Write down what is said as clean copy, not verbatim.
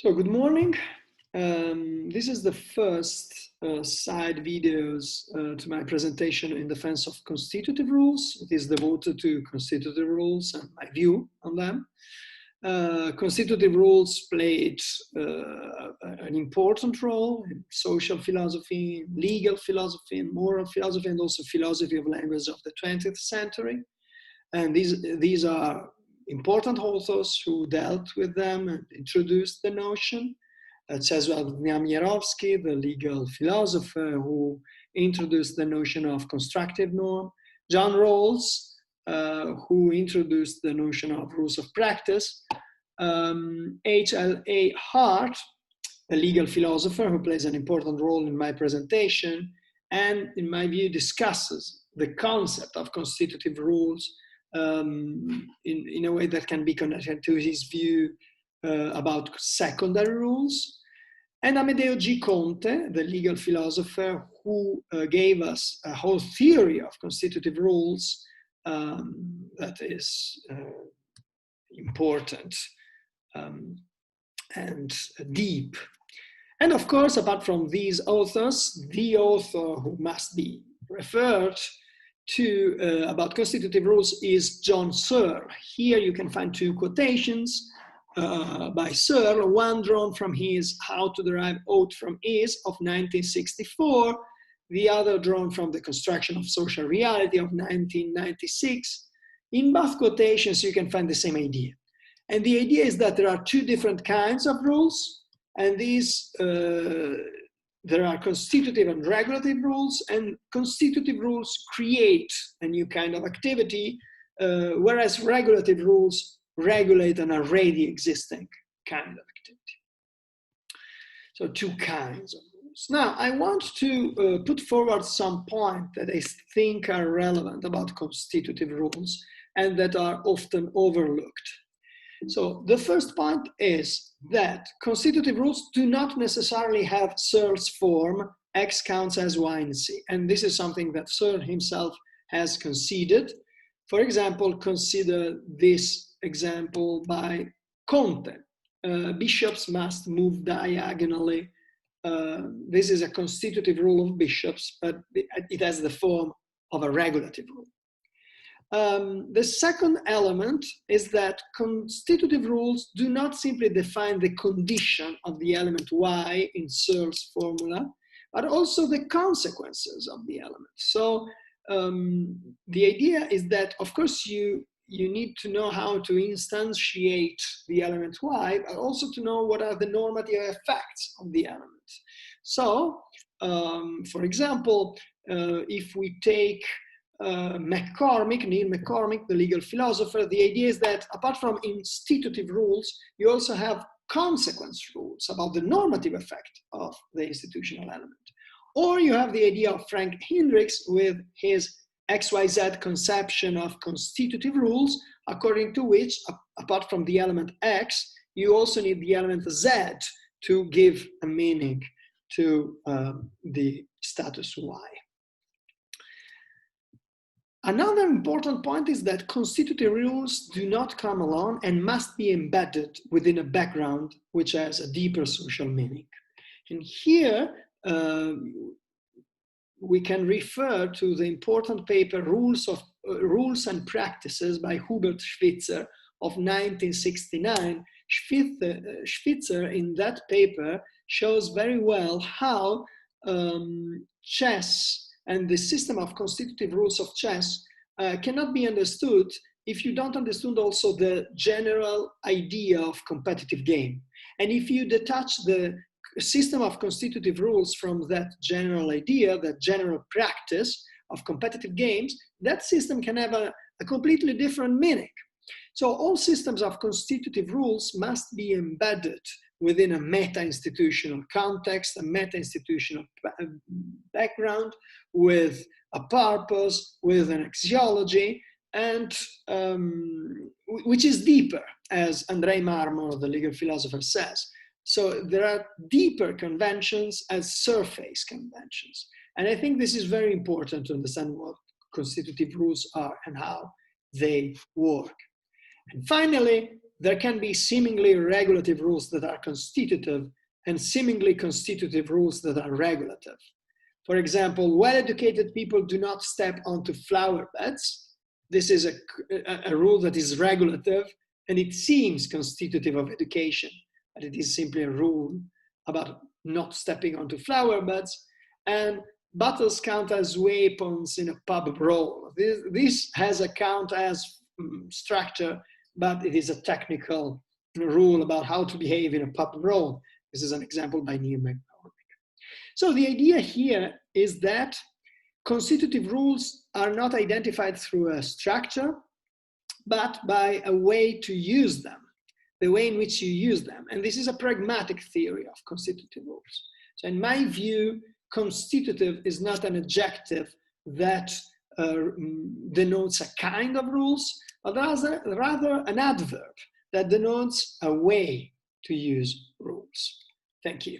So good morning. This is the first side videos to my presentation in defense of constitutive rules. It is devoted to constitutive rules and my view on them. Constitutive rules played an important role in social philosophy, legal philosophy, and moral philosophy, and also philosophy of language of the 20th century. And these are important authors who dealt with them and introduced the notion. Czesław Znamierowski, the legal philosopher who introduced the notion of constructive norm. John Rawls, who introduced the notion of rules of practice. H.L.A. Hart, a legal philosopher who plays an important role in my presentation, and in my view discusses the concept of constitutive rules in a way that can be connected to his view about secondary rules. And Amedeo G. Conte, the legal philosopher who gave us a whole theory of constitutive rules that is important and deep. And of course, apart from these authors, the author who must be referred to about constitutive rules is John Searle. Here you can find two quotations by Searle, one drawn from his How to Derive Ought from Is of 1964, the other drawn from The Construction of Social Reality of 1996. In both quotations you can find the same idea. And the idea is that there are two different kinds of rules, and these there are constitutive and regulative rules, and constitutive rules create a new kind of activity, whereas regulative rules regulate an already existing kind of activity. So two kinds of rules. Now, I want to put forward some points that I think are relevant about constitutive rules and that are often overlooked. So the first point is that constitutive rules do not necessarily have Searle's form, X counts as Y and Z. And this is something that Searle himself has conceded. For example, consider this example by Conte. Bishops must move diagonally. This is a constitutive rule of bishops, but it has the form of a regulative rule. The second element is that constitutive rules do not simply define the condition of the element Y in Searle's formula, but also the consequences of the element. So the idea is that, of course, you need to know how to instantiate the element Y, but also to know what are the normative effects of the element. So, for example, if we take Neil McCormick, the legal philosopher, the idea is that apart from institutive rules, you also have consequence rules about the normative effect of the institutional element. Or you have the idea of Frank Hendricks with his XYZ conception of constitutive rules, according to which, apart from the element X, you also need the element Z to give a meaning to the status Y. Another important point is that constitutive rules do not come alone and must be embedded within a background which has a deeper social meaning. And here we can refer to the important paper Rules and Practices by Hubert Schweitzer of 1969. Schweitzer in that paper shows very well how chess and the system of constitutive rules of chess cannot be understood if you don't understand also the general idea of competitive game. And if you detach the system of constitutive rules from that general idea, that general practice of competitive games, that system can have a completely different meaning. So all systems of constitutive rules must be embedded within a meta-institutional context, a meta-institutional background, with a purpose, with an axiology, and which is deeper, as Andrei Marmor, the legal philosopher, says. So there are deeper conventions as surface conventions. And I think this is very important to understand what constitutive rules are and how they work. And finally, there can be seemingly regulative rules that are constitutive and seemingly constitutive rules that are regulative. For example, well-educated people do not step onto flower beds. This is a rule that is regulative, and it seems constitutive of education, but it is simply a rule about not stepping onto flower beds. And bottles count as weapons in a pub brawl. This has a count as structure, but it is a technical rule about how to behave in a pub brawl. This is an example by Neil McCormick. So the idea here is that constitutive rules are not identified through a structure, but by a way to use them, the way in which you use them. And this is a pragmatic theory of constitutive rules. So in my view, constitutive is not an adjective that denotes a kind of rules, but rather an adverb that denotes a way to use rules. Thank you.